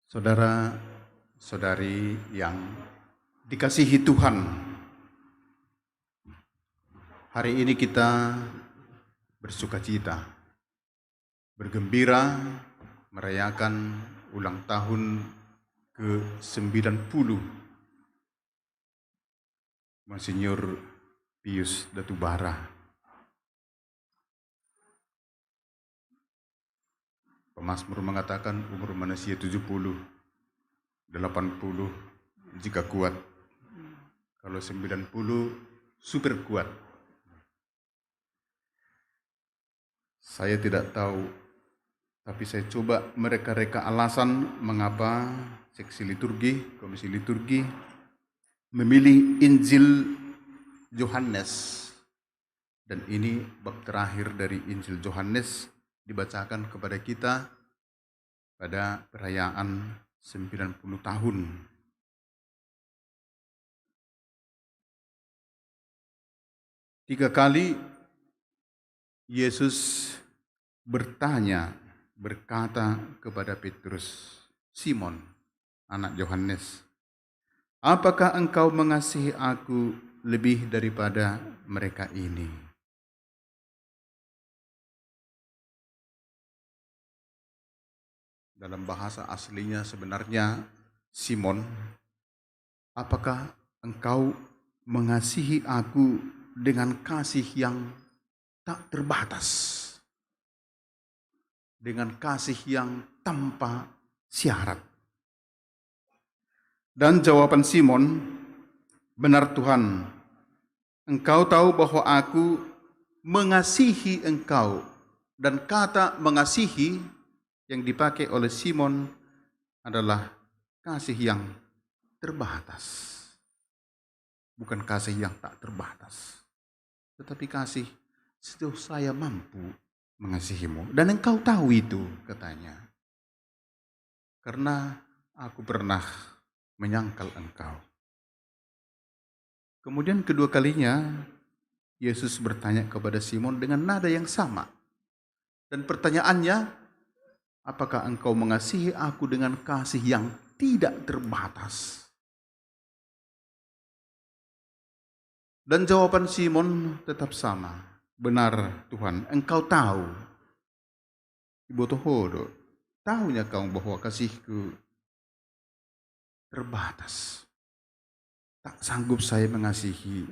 Saudara-saudari yang dikasihi Tuhan, hari ini kita bersukacita, bergembira merayakan ulang tahun ke-90 Monsinyur Pius Datubara. Pemazmur mengatakan umur manusia 70, 80 jika kuat. Kalau 90 super kuat. Saya tidak tahu, tapi saya coba mereka-reka alasan mengapa seksi liturgi, komisi liturgi memilih Injil Yohanes. Dan ini bab terakhir dari Injil Yohanes dibacakan kepada kita pada perayaan 90 tahun. Tiga kali Yesus berkata kepada Petrus, Simon, anak Yohanes, apakah engkau mengasihi aku lebih daripada mereka ini? Dalam bahasa aslinya sebenarnya, Simon, apakah engkau mengasihi aku dengan kasih yang tak terbatas, dengan kasih yang tanpa syarat? Dan jawaban Simon, benar Tuhan, engkau tahu bahwa aku mengasihi engkau. Dan kata mengasihi yang dipakai oleh Simon adalah kasih yang terbatas. Bukan kasih yang tak terbatas, tetapi kasih sejauh saya mampu mengasihimu. Dan engkau tahu itu, katanya, karena aku pernah menyangkal engkau. Kemudian kedua kalinya Yesus bertanya kepada Simon dengan nada yang sama. Dan pertanyaannya, apakah engkau mengasihi aku dengan kasih yang tidak terbatas? Dan jawaban Simon tetap sama. Benar Tuhan, engkau tahu. Ibu Tohodo, tahunya kau bahwa kasihku terbatas. Tak sanggup saya mengasihi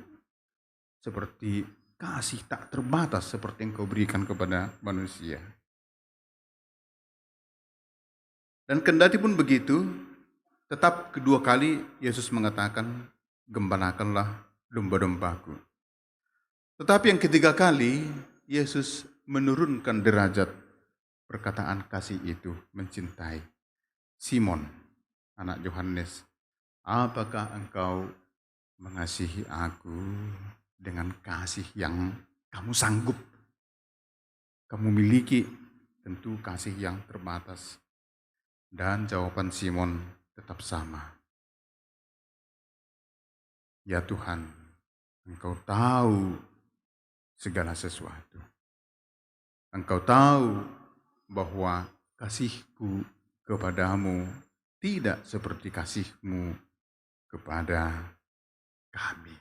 seperti kasih tak terbatas seperti yang kau berikan kepada manusia. Dan kendati pun begitu, tetap kedua kali Yesus mengatakan, gembalakanlah domba-dombaku. Tetapi yang ketiga kali, Yesus menurunkan derajat perkataan kasih itu, mencintai. Simon, anak Yohanes, apakah engkau mengasihi aku dengan kasih yang kamu sanggup, kamu miliki, tentu kasih yang terbatas? Dan jawaban Simon tetap sama. Ya Tuhan, engkau tahu segala sesuatu. Engkau tahu bahwa kasihku kepadamu tidak seperti kasihmu kepada kami.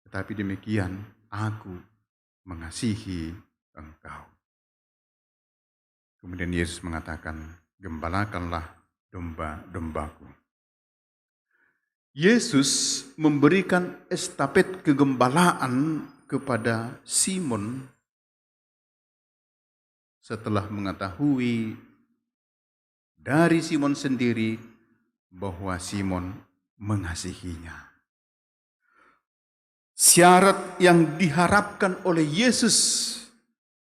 Tetapi demikian aku mengasihi engkau. Kemudian Yesus mengatakan, gembalakanlah domba-dombaku. Yesus memberikan estafet kegembalaan kepada Simon setelah mengetahui dari Simon sendiri bahwa Simon mengasihinya. Syarat yang diharapkan oleh Yesus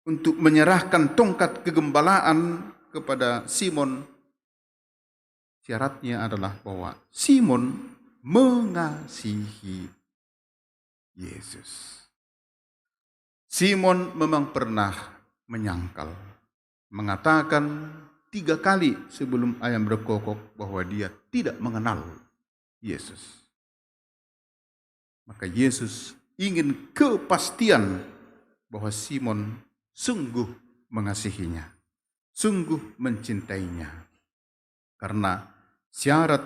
untuk menyerahkan tongkat kegembalaan kepada Simon, syaratnya adalah bahwa Simon mengasihi Yesus. Simon memang pernah menyangkal, mengatakan 3 kali sebelum ayam berkokok bahwa dia tidak mengenal Yesus. Maka Yesus ingin kepastian bahwa Simon sungguh mengasihinya, sungguh mencintainya. Karena Syarat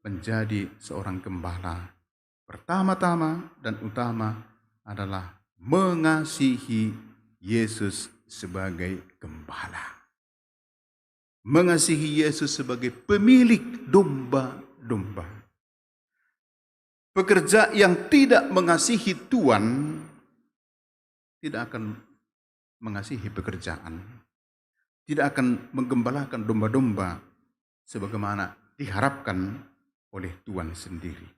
menjadi seorang gembala pertama-tama dan utama adalah mengasihi Yesus sebagai gembala. Mengasihi Yesus sebagai pemilik domba-domba. Pekerja yang tidak mengasihi Tuhan tidak akan mengasihi pekerjaan, tidak akan menggembalakan domba-domba sebagaimana diharapkan oleh Tuhan sendiri.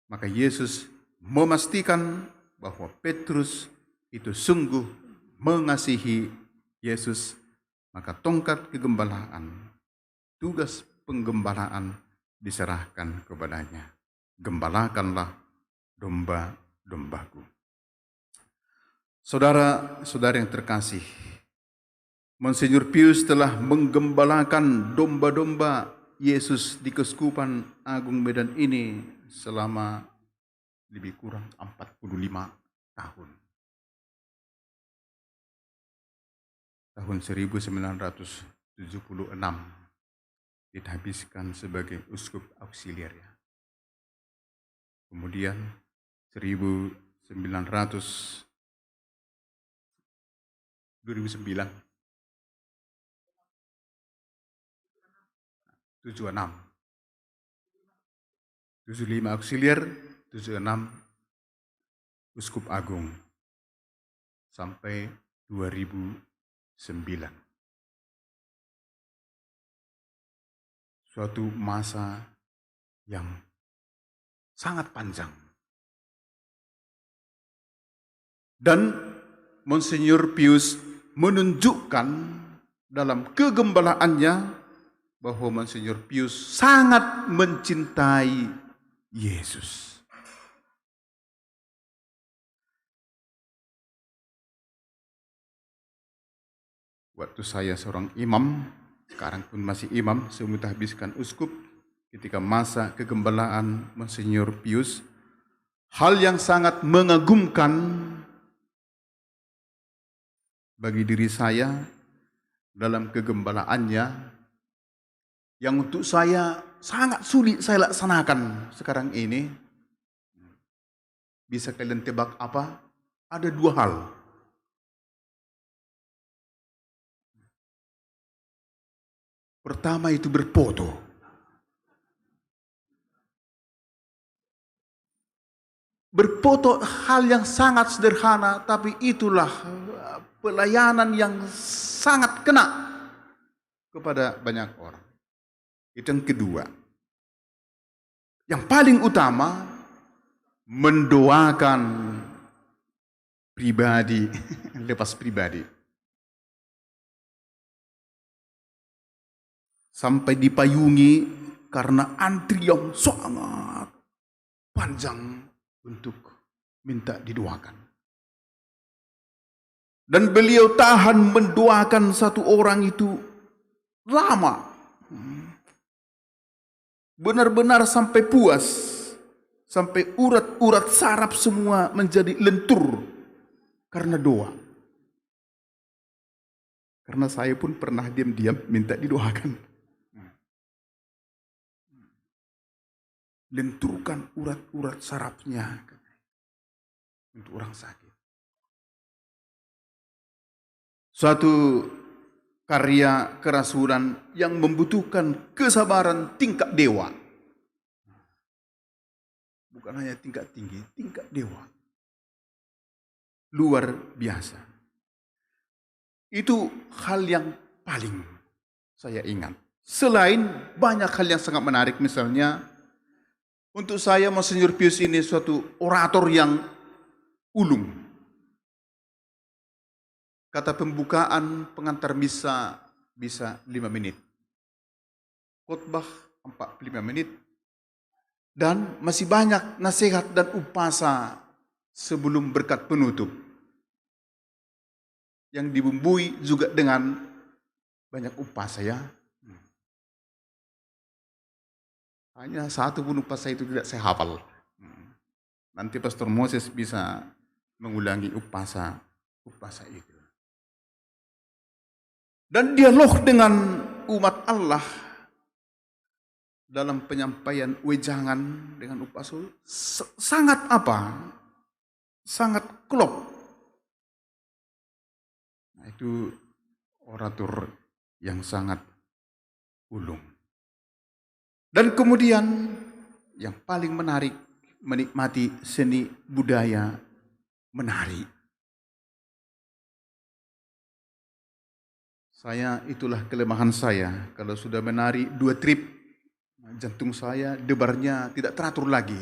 Maka Yesus memastikan bahwa Petrus itu sungguh mengasihi Yesus, maka tongkat kegembalaan, tugas penggembalaan diserahkan kepadanya. Gembalakanlah domba-dombaku. Saudara-saudara yang terkasih, Monsinyur Pius telah menggembalakan domba-domba Yesus di Keuskupan Agung Medan ini selama lebih kurang 45 tahun. Tahun 1976 dihabiskan sebagai uskup auxiliar. Kemudian 2009 75 auxiliar, 76 uskup agung sampai 2009. Suatu masa yang sangat panjang. Dan Monsinyur Pius menunjukkan dalam kegembalaannya bahwa Monsinyur Pius sangat mencintai Yesus. Waktu saya seorang imam, sekarang pun masih imam, sebelum habiskan uskup, ketika masa kegembalaan Monsinyur Pius, hal yang sangat mengagumkan bagi diri saya dalam kegembalaannya, yang untuk saya sangat sulit saya laksanakan sekarang ini. Bisa kalian tebak apa? Ada dua hal. Pertama itu berfoto. Berfoto hal yang sangat sederhana, tapi itulah pelayanan yang sangat kena kepada banyak orang. Itu yang kedua. Yang paling utama, mendoakan pribadi, lepas pribadi. Sampai dipayungi karena antri yang sangat panjang untuk minta didoakan. Dan beliau tahan mendoakan satu orang itu lama. Benar-benar sampai puas. Sampai urat-urat saraf semua menjadi lentur karena doa. Karena saya pun pernah diam-diam minta didoakan. Lenturkan urat-urat sarafnya untuk orang sakit. Suatu karya kerasulan yang membutuhkan kesabaran tingkat dewa. Bukan hanya tingkat tinggi, tingkat dewa. Luar biasa. Itu hal yang paling saya ingat. Selain banyak hal yang sangat menarik, misalnya untuk saya Monsinyur Pius ini suatu orator yang ulung. Kata pembukaan pengantar misa bisa 5 menit. Khotbah 45 menit. Dan masih banyak nasihat dan upasa sebelum berkat penutup. Yang dibumbui juga dengan banyak upasa ya. Hanya satu pun upasa itu tidak saya hafal. Nanti Pastor Moses bisa mengulangi upasa itu. Dan dialog dengan umat Allah dalam penyampaian wejangan dengan upasul sangat apa? Sangat klop. Nah, itu orator yang sangat ulung. Dan kemudian yang paling menarik, menikmati seni budaya menari. Itulah kelemahan saya. Kalau sudah menari 2 trip, jantung saya debarnya tidak teratur lagi.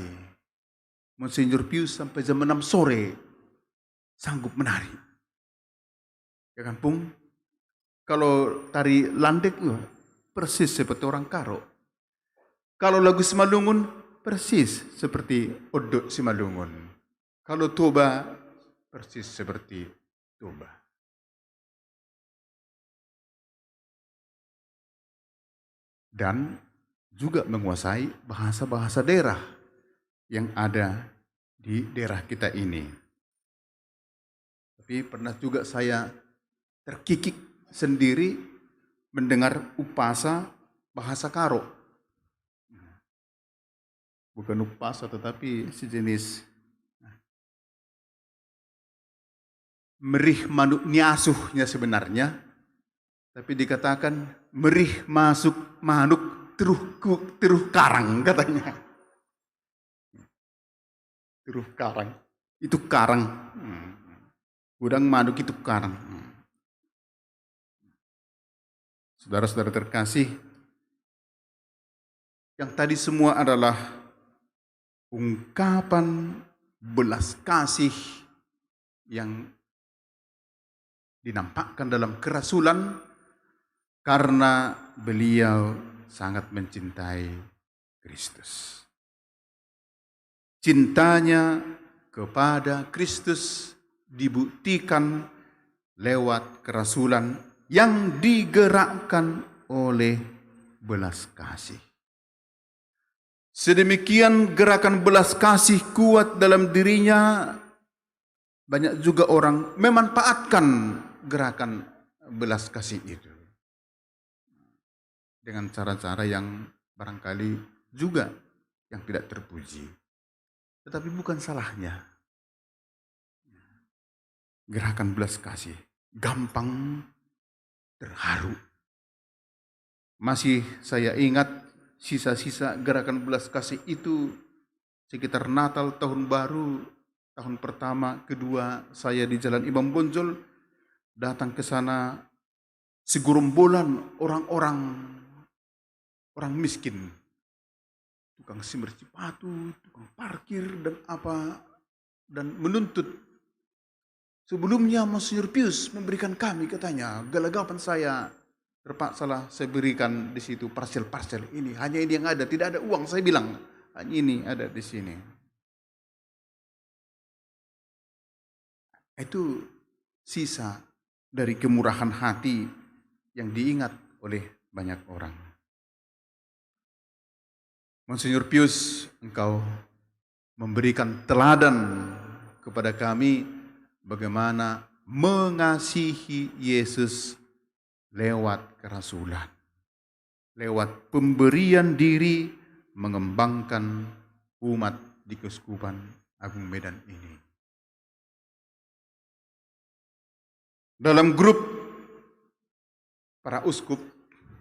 Monsinyur Pius sampai jam 6 sore sanggup menari. Ya kan, Pung? Kalau tari landek, persis seperti orang Karo. Kalau lagu Simalungun, persis seperti Odo Simalungun. Kalau Toba, persis seperti Toba. Dan juga menguasai bahasa-bahasa daerah yang ada di daerah kita ini. Tapi pernah juga saya terkikik sendiri mendengar upasa bahasa Karo. Bukan upasa tetapi sejenis merih manuk niasuhnya sebenarnya. Tapi dikatakan merih masuk manuk teruh karang katanya. Teruh karang. Itu karang. Gudang manuk itu karang. Saudara-saudara terkasih, yang tadi semua adalah ungkapan belas kasih yang dinampakkan dalam kerasulan karena beliau sangat mencintai Kristus. Cintanya kepada Kristus dibuktikan lewat kerasulan yang digerakkan oleh belas kasih. Sedemikian gerakan belas kasih kuat dalam dirinya, banyak juga orang memanfaatkan gerakan belas kasih itu dengan cara-cara yang barangkali juga yang tidak terpuji. Tetapi bukan salahnya. Gerakan belas kasih gampang terharu. Masih saya ingat sisa-sisa gerakan belas kasih itu sekitar Natal, tahun baru, tahun pertama, kedua saya di Jalan Imam Bonjol, datang ke sana segurombolan orang-orang miskin, tukang simmer sepatu, tukang parkir dan menuntut. Sebelumnya Monsinyur Pius memberikan kami, katanya, gelagapan saya terpaksalah saya berikan di situ parsel-parsel ini. Hanya ini yang ada, tidak ada uang. Saya bilang, hanya ini ada di sini. Itu sisa dari kemurahan hati yang diingat oleh banyak orang. Monsinyur Pius, engkau memberikan teladan kepada kami bagaimana mengasihi Yesus lewat kerasulan, lewat pemberian diri mengembangkan umat di Keuskupan Agung Medan ini. Dalam grup para uskup,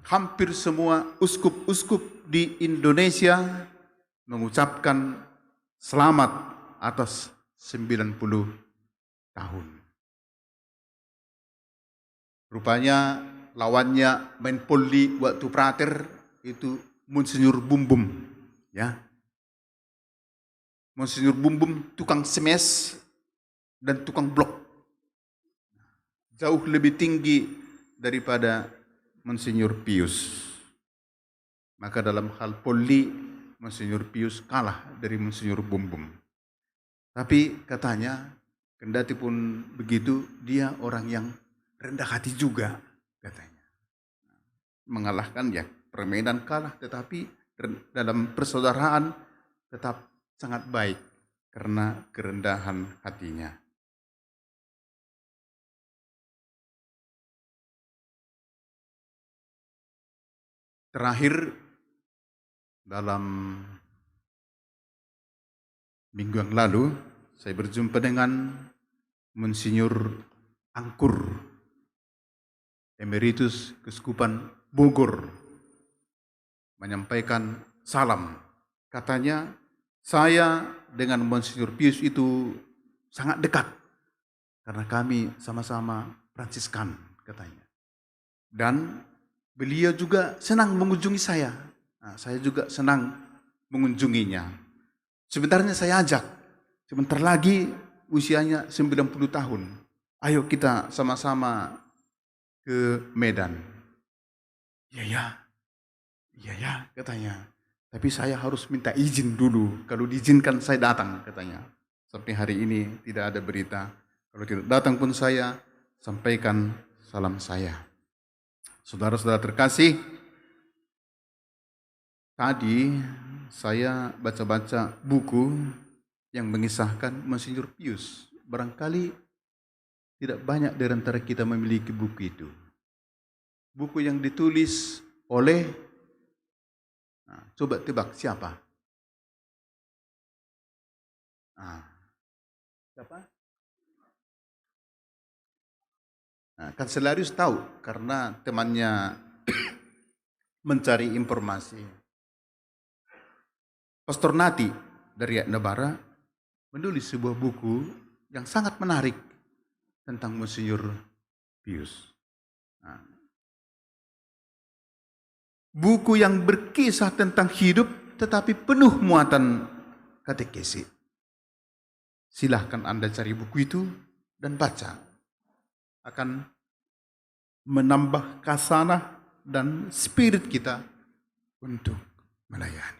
hampir semua uskup-uskup di Indonesia mengucapkan selamat atas 90 tahun. Rupanya lawannya Menpolri waktu prater itu Monsinyur Bumbum, ya. Monsinyur Bumbum tukang smash dan tukang blok. Jauh lebih tinggi daripada Monsinyur Pius. Maka dalam hal poli, Monsinyur Pius kalah dari Monsinyur Bumbum. Tapi katanya, kendati pun begitu, dia orang yang rendah hati juga, katanya. Mengalahkan ya, permainan kalah, tetapi dalam persaudaraan tetap sangat baik karena kerendahan hatinya. Terakhir, Dalam minggu yang lalu, saya berjumpa dengan Monsinyur Angkur, Emeritus Keuskupan Bogor, menyampaikan salam. Katanya, saya dengan Monsinyur Pius itu sangat dekat, karena kami sama-sama Fransiskan, katanya. Dan beliau juga senang mengunjungi saya. Nah, saya juga senang mengunjunginya. Sebenarnya saya ajak, sebentar lagi usianya 90 tahun. Ayo kita sama-sama ke Medan. Iya ya, iya ya, katanya. Tapi saya harus minta izin dulu. Kalau diizinkan saya datang, katanya. Sampai hari ini tidak ada berita. Kalau tidak datang pun saya sampaikan salam saya. Saudara-saudara terkasih, tadi saya baca-baca buku yang mengisahkan Monsinyur Pius. Barangkali tidak banyak dari antara kita memiliki buku itu. Buku yang ditulis oleh, coba tebak siapa? Siapa? Kanselarius tahu karena temannya mencari informasi. Pastor Nati dari Nebara menulis sebuah buku yang sangat menarik tentang Monsinyur Pius. Buku yang berkisah tentang hidup tetapi penuh muatan katekesi. Silahkan Anda cari buku itu dan baca. Akan menambah kasanah dan spirit kita untuk melayani.